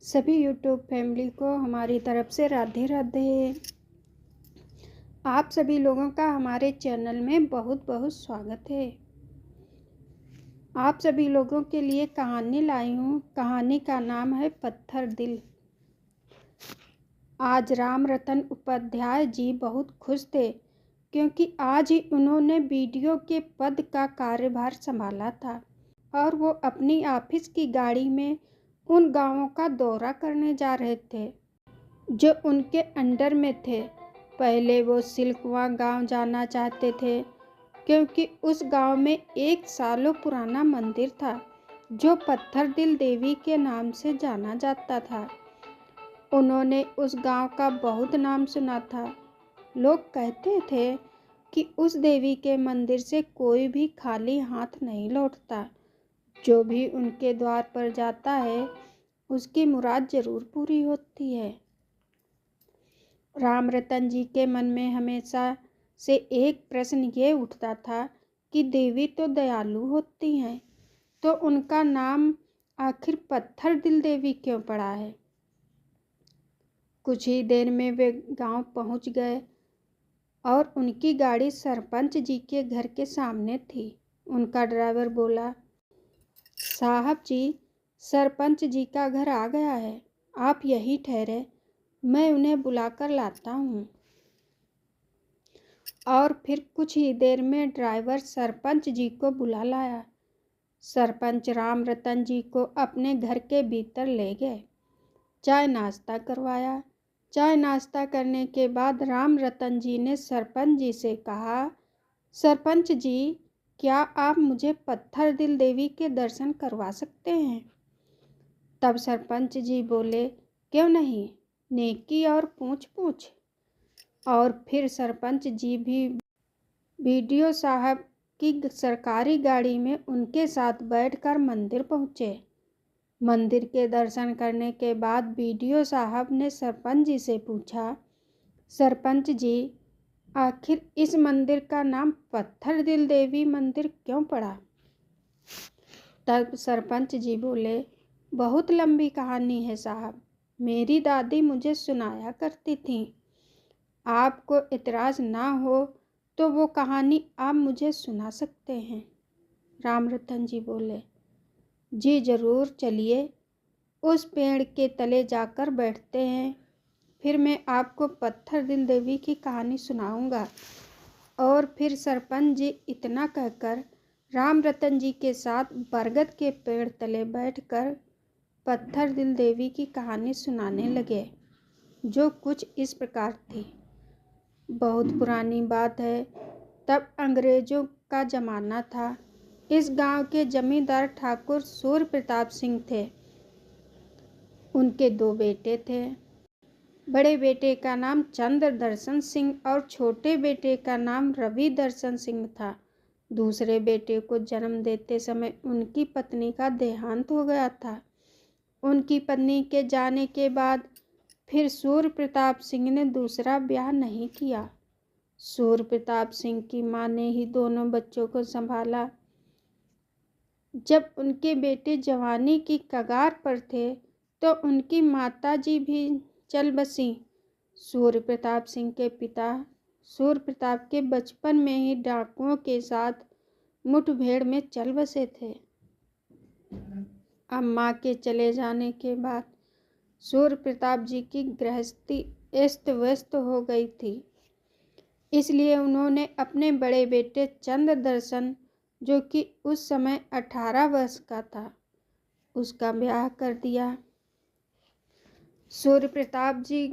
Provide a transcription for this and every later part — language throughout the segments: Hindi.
सभी यूट्यूब फैमिली को हमारी तरफ से राधे राधे। आप सभी लोगों का हमारे चैनल में बहुत बहुत स्वागत है। आप सभी लोगों के लिए कहानी लाई हूँ। कहानी का नाम है पत्थर दिल। आज राम रतन उपाध्याय जी बहुत खुश थे क्योंकि आज ही उन्होंने वीडियो के पद का कार्यभार संभाला था और वो अपनी ऑफिस की गाड़ी में उन गांवों का दौरा करने जा रहे थे जो उनके अंडर में थे। पहले वो सिलकुआ गांव जाना चाहते थे क्योंकि उस गांव में एक सालों पुराना मंदिर था जो पत्थर दिल देवी के नाम से जाना जाता था। उन्होंने उस गांव का बहुत नाम सुना था। लोग कहते थे कि उस देवी के मंदिर से कोई भी खाली हाथ नहीं लौटता। जो भी उनके द्वार पर जाता है उसकी मुराद जरूर पूरी होती है। राम रतन जी के मन में हमेशा से एक प्रश्न ये उठता था कि देवी तो दयालु होती हैं, तो उनका नाम आखिर पत्थर दिल देवी क्यों पड़ा है। कुछ ही देर में वे गांव पहुंच गए और उनकी गाड़ी सरपंच जी के घर के सामने थी। उनका ड्राइवर बोला, साहब जी, सरपंच जी का घर आ गया है, आप यहीं ठहरे, मैं उन्हें बुलाकर लाता हूँ। और फिर कुछ ही देर में ड्राइवर सरपंच जी को बुला लाया। सरपंच राम रतन जी को अपने घर के भीतर ले गए। चाय नाश्ता करवाया। चाय नाश्ता करने के बाद राम रतन जी ने सरपंच जी से कहा, सरपंच जी, क्या आप मुझे पत्थर दिल देवी के दर्शन करवा सकते हैं। तब सरपंच जी बोले, क्यों नहीं, नेकी और पूछ पूछ। और फिर सरपंच जी भी बीडीओ साहब की सरकारी गाड़ी में उनके साथ बैठकर मंदिर पहुंचे। मंदिर के दर्शन करने के बाद बीडीओ साहब ने सरपंच जी से पूछा, सरपंच जी, आखिर इस मंदिर का नाम पत्थर दिल देवी मंदिर क्यों पड़ा। तब सरपंच जी बोले, बहुत लंबी कहानी है साहब, मेरी दादी मुझे सुनाया करती थी। आपको इतराज़ ना हो तो वो कहानी आप मुझे सुना सकते हैं। राम रतन जी बोले, जी ज़रूर, चलिए उस पेड़ के तले जाकर बैठते हैं, फिर मैं आपको पत्थर दिल देवी की कहानी सुनाऊंगा। और फिर सरपंच जी इतना कहकर राम रतन जी के साथ बरगद के पेड़ तले बैठकर पत्थर दिल देवी की कहानी सुनाने लगे, जो कुछ इस प्रकार थी। बहुत पुरानी बात है, तब अंग्रेजों का ज़माना था। इस गांव के जमींदार ठाकुर सूर्य प्रताप सिंह थे। उनके दो बेटे थे। बड़े बेटे का नाम चंद्र दर्शन सिंह और छोटे बेटे का नाम रवि दर्शन सिंह था। दूसरे बेटे को जन्म देते समय उनकी पत्नी का देहांत हो गया था। उनकी पत्नी के जाने के बाद फिर सूर्य प्रताप सिंह ने दूसरा ब्याह नहीं किया। सूर्य प्रताप सिंह की मां ने ही दोनों बच्चों को संभाला। जब उनके बेटे जवानी की कगार पर थे तो उनकी माताजी भी चल बसी। सूर्य प्रताप सिंह के पिता सूर्य प्रताप के बचपन में ही डाकुओं के साथ मुठभेड़ में चल बसे थे। अम्मा के चले जाने के बाद सूर्य प्रताप जी की गृहस्थी अस्त व्यस्त हो गई थी। इसलिए उन्होंने अपने बड़े बेटे चंद्र दर्शन, जो कि उस समय 18 वर्ष का था, उसका ब्याह कर दिया। सूर्य प्रताप जी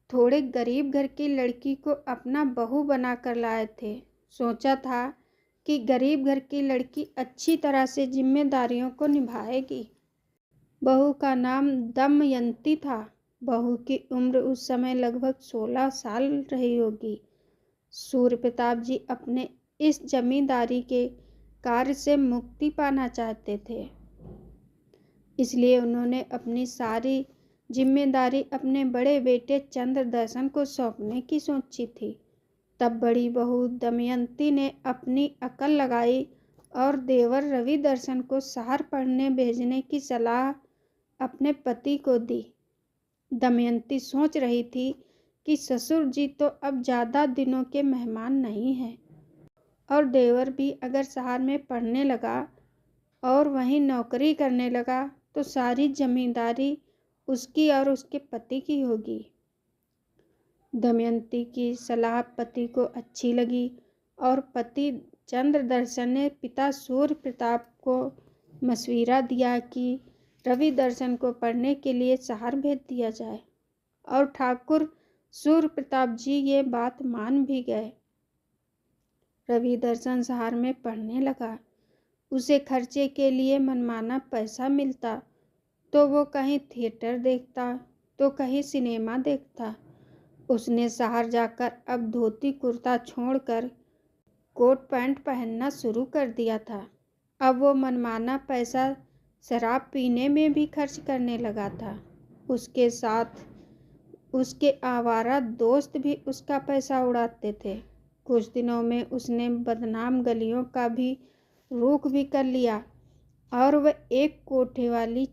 थोड़े गरीब घर की लड़की को अपना बहू बनाकर लाए थे। सोचा था कि गरीब घर की लड़की अच्छी तरह से जिम्मेदारियों को निभाएगी। बहू का नाम दमयंती था। बहू की उम्र उस समय लगभग 16 साल रही होगी। सूर्य प्रताप जी अपने इस जमींदारी के कार्य से मुक्ति पाना चाहते थे। इसलिए उन्होंने अपनी सारी जिम्मेदारी अपने बड़े बेटे चंद्र दर्शन को सौंपने की सोची थी। तब बड़ी बहू दमयंती ने अपनी अकल लगाई और देवर रवि दर्शन को शहर पढ़ने भेजने की सलाह अपने पति को दी। दमयंती सोच रही थी कि ससुर जी तो अब ज़्यादा दिनों के मेहमान नहीं हैं, और देवर भी अगर शहर में पढ़ने लगा और वहीं नौकरी करने लगा तो सारी जमींदारी उसकी और उसके पति की होगी। दमयंती की सलाह पति को अच्छी लगी और पति चंद्रदर्शन ने पिता सूर्य प्रताप को मशविरा दिया कि रवि दर्शन को पढ़ने के लिए शहर भेज दिया जाए, और ठाकुर सूर्य प्रताप जी ये बात मान भी गए। रवि दर्शन शहर में पढ़ने लगा। उसे खर्चे के लिए मनमाना पैसा मिलता तो वो कहीं थिएटर देखता तो कहीं सिनेमा देखता। उसने शहर जाकर अब धोती कुर्ता छोड़कर कोट पैंट पहनना शुरू कर दिया था। अब वो मनमाना पैसा शराब पीने में भी खर्च करने लगा था। उसके साथ उसके आवारा दोस्त भी उसका पैसा उड़ाते थे। कुछ दिनों में उसने बदनाम गलियों का भी रुख भी कर लिया और वह एक कोठे वाली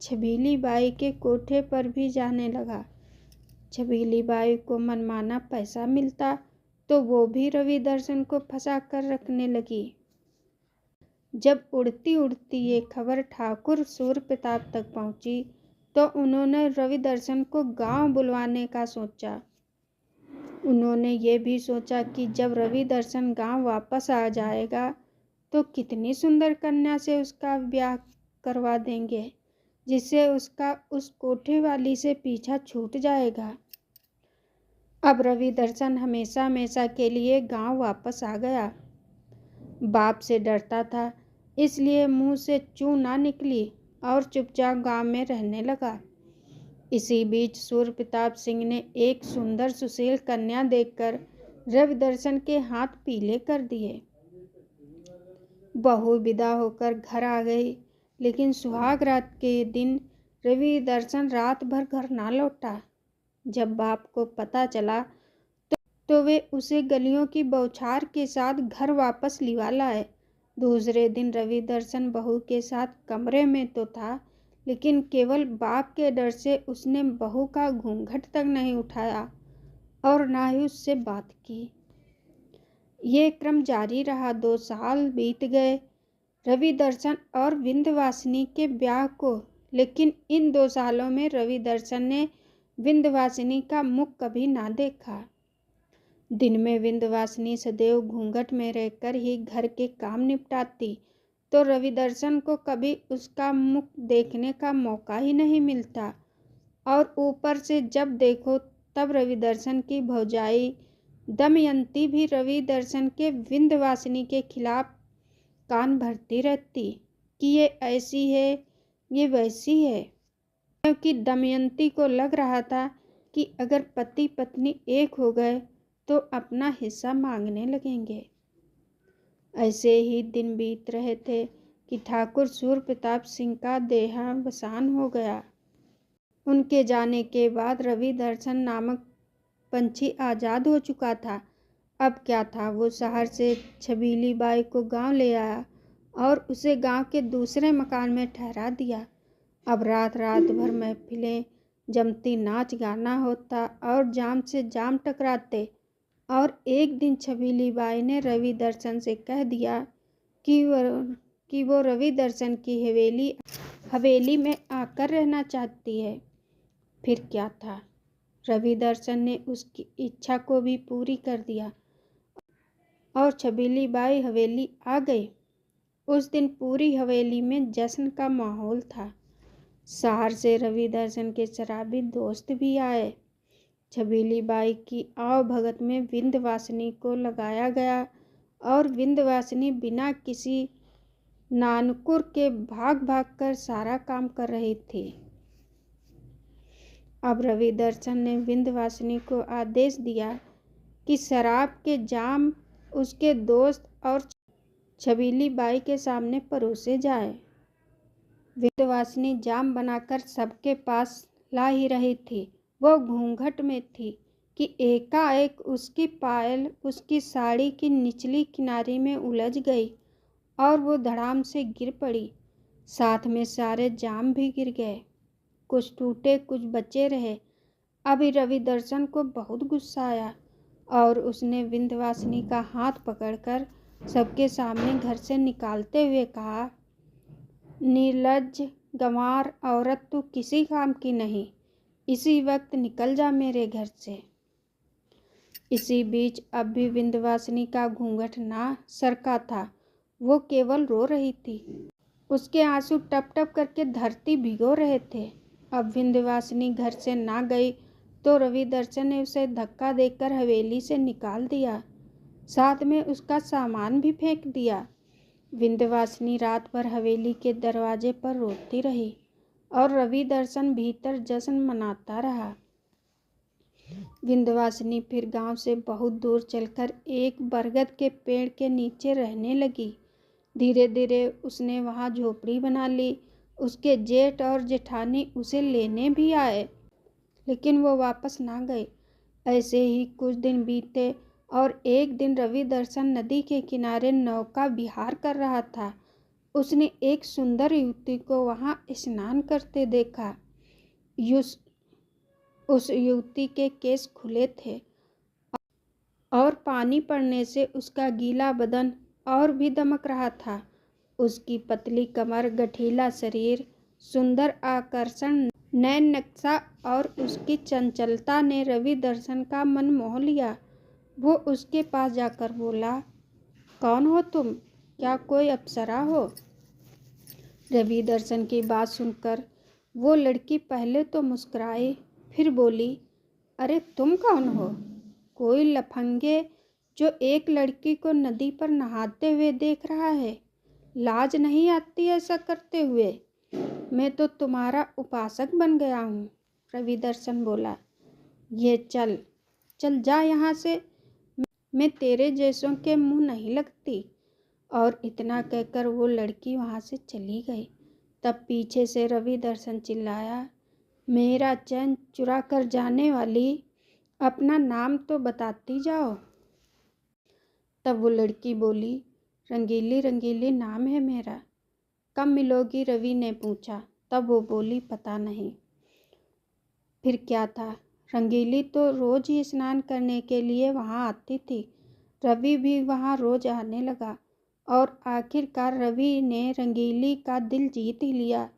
छबीली बाई के कोठे पर भी जाने लगा। छबीली बाई को मनमाना पैसा मिलता तो वो भी रवि दर्शन को फंसा कर रखने लगी। जब उड़ती उड़ती ये खबर ठाकुर सूर्य प्रताप तक पहुंची तो उन्होंने रवि दर्शन को गांव बुलवाने का सोचा। उन्होंने ये भी सोचा कि जब रवि दर्शन गांव वापस आ जाएगा तो कितनी सुंदर कन्या से उसका ब्याह करवा देंगे, जिससे उसका उस कोठे वाली से पीछा छूट जाएगा। अब रवि दर्शन हमेशा हमेशा के लिए गांव वापस आ गया। बाप से डरता था, इसलिए मुंह से चू ना निकली और चुपचाप गांव में रहने लगा। इसी बीच सूर्य प्रताप सिंह ने एक सुंदर सुशील कन्या देखकर रवि दर्शन के हाथ पीले कर दिए। बहू विदा होकर घर आ गई, लेकिन सुहाग रात के दिन रवि दर्शन रात भर घर ना लौटा। जब बाप को पता चला तो वे उसे गलियों की बौछार के साथ घर वापस लिवा लाए। दूसरे दिन रवि दर्शन बहू के साथ कमरे में तो था, लेकिन केवल बाप के डर से उसने बहू का घूंघट तक नहीं उठाया और ना ही उससे बात की। ये क्रम जारी रहा। 2 साल बीत गए रवि दर्शन और विंध्यवासिनी के ब्याह को, लेकिन इन 2 सालों में रवि दर्शन ने विंध्यवासिनी का मुख कभी ना देखा। दिन में विंध्यवासिनी सदैव घूंघट में रहकर ही घर के काम निपटाती, तो रवि दर्शन को कभी उसका मुख देखने का मौका ही नहीं मिलता। और ऊपर से जब देखो तब रवि दर्शन की भौजाई दमयंती भी रवि दर्शन के विंध्यवासिनी के खिलाफ कान भरती रहती कि ये ऐसी है, ये वैसी है, क्योंकि दमयंती को लग रहा था कि अगर पति पत्नी एक हो गए तो अपना हिस्सा मांगने लगेंगे। ऐसे ही दिन बीत रहे थे कि ठाकुर सूर्य प्रताप सिंह का देहावसान हो गया। उनके जाने के बाद रवि दर्शन नामक पंछी आज़ाद हो चुका था। अब क्या था, वो शहर से छबीली बाई को गांव ले आया और उसे गांव के दूसरे मकान में ठहरा दिया। अब रात रात भर महफिलें जमती, नाच गाना होता और जाम से जाम टकराते। और एक दिन छबीली बाई ने रवि दर्शन से कह दिया कि वो रवि दर्शन की हवेली में आकर रहना चाहती है। फिर क्या था, रवि दर्शन ने उसकी इच्छा को भी पूरी कर दिया और छबीली बाई हवेली आ गई। उस दिन पूरी हवेली में जश्न का माहौल था। शहर से रवि दर्शन के शराबी दोस्त भी आए। छबीली बाई की आव भगत में विंध्यवासिनी को लगाया गया और विंध्यवासिनी बिना किसी नानकुर के भाग भाग कर सारा काम कर रही थी। अब रवि दर्शन ने विंध्यवासिनी को आदेश दिया कि शराब के जाम उसके दोस्त और छबीली बाई के सामने परोसे जाए। विंध्यवासिनी जाम बनाकर सबके पास ला ही रही थी। वो घूंघट में थी कि एकाएक उसकी पायल उसकी साड़ी की निचली किनारी में उलझ गई और वो धड़ाम से गिर पड़ी। साथ में सारे जाम भी गिर गए। कुछ टूटे कुछ बचे रहे। अभी रवि दर्शन को बहुत गुस्सा आया और उसने विंध्यवासिनी का हाथ पकड़कर सबके सामने घर से निकालते हुए कहा, निर्लज्ज गंवार औरत, तू किसी काम की नहीं, इसी वक्त निकल जा मेरे घर से। इसी बीच अब भी विंध्यवासिनी का घूंघट ना सरका था, वो केवल रो रही थी। उसके आंसू टप टप करके धरती भिगो रहे थे। अब विंध्यवासिनी घर से ना गई तो रवि दर्शन ने उसे धक्का देकर हवेली से निकाल दिया, साथ में उसका सामान भी फेंक दिया। विंध्यवासिनी रात भर हवेली के दरवाजे पर रोती रही और रवि दर्शन भीतर जश्न मनाता रहा। विंध्यवासिनी फिर गांव से बहुत दूर चलकर एक बरगद के पेड़ के नीचे रहने लगी। धीरे धीरे उसने वहां झोपड़ी बना ली। उसके जेठ और जेठानी उसे लेने भी आए, लेकिन वो वापस ना गए। ऐसे ही कुछ दिन बीते और एक दिन रवि दर्शन नदी के किनारे नौका विहार कर रहा था। उसने एक सुंदर युवती को वहां स्नान करते देखा। उस युवती के केस खुले थे और पानी पड़ने से उसका गीला बदन और भी दमक रहा था। उसकी पतली कमर, गठीला शरीर, सुंदर आकर्षण नैन नक्शा और उसकी चंचलता ने रवि दर्शन का मन मोह लिया। वो उसके पास जाकर बोला, कौन हो तुम? क्या कोई अप्सरा हो? रवि दर्शन की बात सुनकर वो लड़की पहले तो मुस्कुराई, फिर बोली, अरे तुम कौन हो? कोई लफंगे जो एक लड़की को नदी पर नहाते हुए देख रहा है? लाज नहीं आती ऐसा करते हुए? मैं तो तुम्हारा उपासक बन गया हूँ। रवि दर्शन बोला, ये चल चल जा यहाँ से, मैं तेरे जैसों के मुंह नहीं लगती। और इतना कहकर वो लड़की वहाँ से चली गई। तब पीछे से रवि दर्शन चिल्लाया, मेरा चैन चुरा कर जाने वाली, अपना नाम तो बताती जाओ। तब वो लड़की बोली, रंगीली रंगीली नाम है मेरा। कब मिलोगी? रवि ने पूछा। तब वो बोली, पता नहीं। फिर क्या था? रंगीली तो रोज ही स्नान करने के लिए वहाँ आती थी। रवि भी वहाँ रोज आने लगा और आखिरकार रवि ने रंगीली का दिल जीत ही लिया।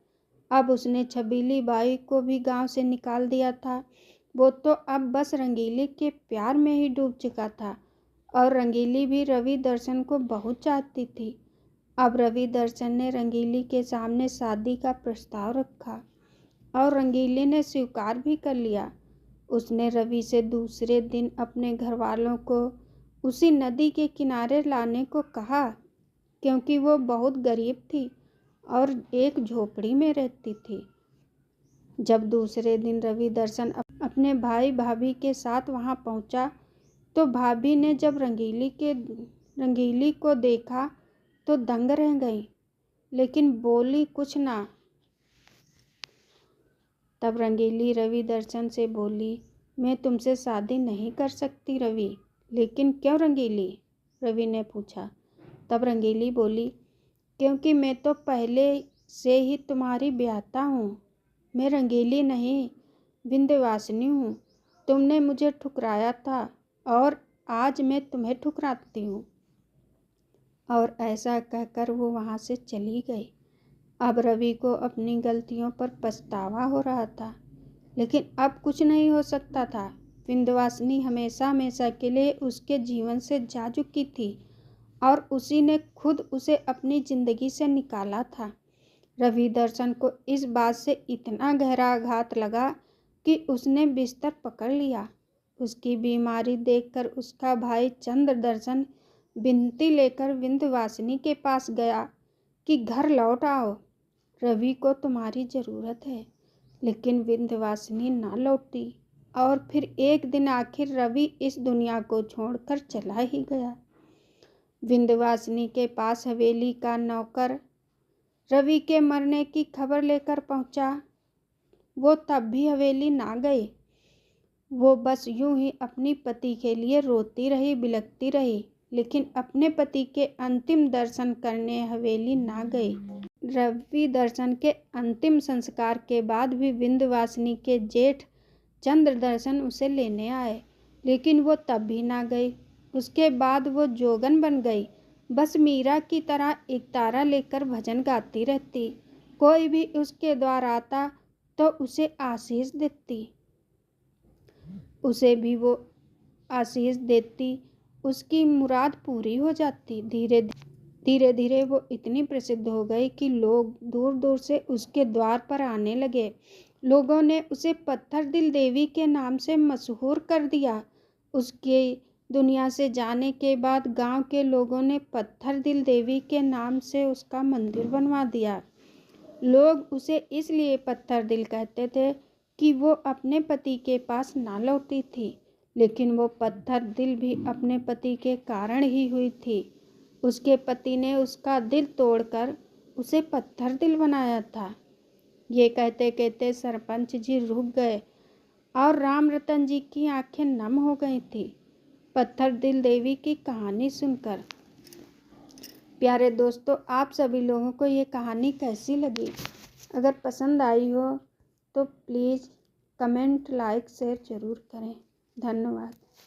अब उसने छबीली बाई को भी गांव से निकाल दिया था। वो तो अब बस रंगीली के प्यार में ही डूब चुका था और रंगीली भी रवि दर्शन को बहुत चाहती थी। अब रवि दर्शन ने रंगीली के सामने शादी का प्रस्ताव रखा और रंगीली ने स्वीकार भी कर लिया। उसने रवि से दूसरे दिन अपने घर वालों को उसी नदी के किनारे लाने को कहा, क्योंकि वो बहुत गरीब थी और एक झोपड़ी में रहती थी। जब दूसरे दिन रवि दर्शन अपने भाई भाभी के साथ वहां पहुंचा तो भाभी ने जब रंगीली को देखा तो दंग रह गई, लेकिन बोली कुछ ना। तब रंगीली रवि दर्शन से बोली, मैं तुमसे शादी नहीं कर सकती रवि। लेकिन क्यों रंगीली? रवि ने पूछा। तब रंगीली बोली, क्योंकि मैं तो पहले से ही तुम्हारी ब्याहता हूँ। मैं रंगीली नहीं, विंध्यवासिनी हूँ। तुमने मुझे ठुकराया था और आज मैं तुम्हें ठुकराती हूँ। और ऐसा कहकर वो वहाँ से चली गई। अब रवि को अपनी गलतियों पर पछतावा हो रहा था, लेकिन अब कुछ नहीं हो सकता था। विंध्यवासिनी हमेशा हमेशा के लिए उसके जीवन से जा चुकी थी और उसी ने खुद उसे अपनी जिंदगी से निकाला था। रवि दर्शन को इस बात से इतना गहरा आघात लगा कि उसने बिस्तर पकड़ लिया। उसकी बीमारी देखकर उसका भाई चंद्र दर्शन विनती लेकर विंध्यवासिनी के पास गया कि घर लौट आओ, रवि को तुम्हारी ज़रूरत है। लेकिन विंध्यवासिनी ना लौटी और फिर एक दिन आखिर रवि इस दुनिया को छोड़कर चला ही गया। विंध्यवासिनी के पास हवेली का नौकर रवि के मरने की खबर लेकर पहुंचा। वो तब भी हवेली ना गई। वो बस यूं ही अपनी पति के लिए रोती रही, बिलखती रही। लेकिन अपने पति के अंतिम दर्शन करने हवेली ना गई। रवि दर्शन के अंतिम संस्कार के बाद भी विंध्यवासिनी के जेठ चंद्र दर्शन उसे लेने आए, लेकिन वो तब भी ना गई। उसके बाद वो जोगन बन गई, बस मीरा की तरह एक तारा लेकर भजन गाती रहती। कोई भी उसके द्वार आता तो उसे आशीष देती, उसे भी वो आशीष देती, उसकी मुराद पूरी हो जाती। धीरे धीरे वो इतनी प्रसिद्ध हो गई कि लोग दूर दूर से उसके द्वार पर आने लगे। लोगों ने उसे पत्थर दिल देवी के नाम से मशहूर कर दिया। उसके दुनिया से जाने के बाद गांव के लोगों ने पत्थर दिल देवी के नाम से उसका मंदिर बनवा दिया। लोग उसे इसलिए पत्थर दिल कहते थे कि वो अपने पति के पास ना लौटी थी, लेकिन वो पत्थर दिल भी अपने पति के कारण ही हुई थी। उसके पति ने उसका दिल तोड़कर उसे पत्थर दिल बनाया था। ये कहते कहते सरपंच जी रुक गए और राम रतन जी की आंखें नम हो गई थी पत्थर दिल देवी की कहानी सुनकर। प्यारे दोस्तों, आप सभी लोगों को ये कहानी कैसी लगी? अगर पसंद आई हो तो प्लीज़ कमेंट, लाइक, शेयर ज़रूर करें। धन्यवाद।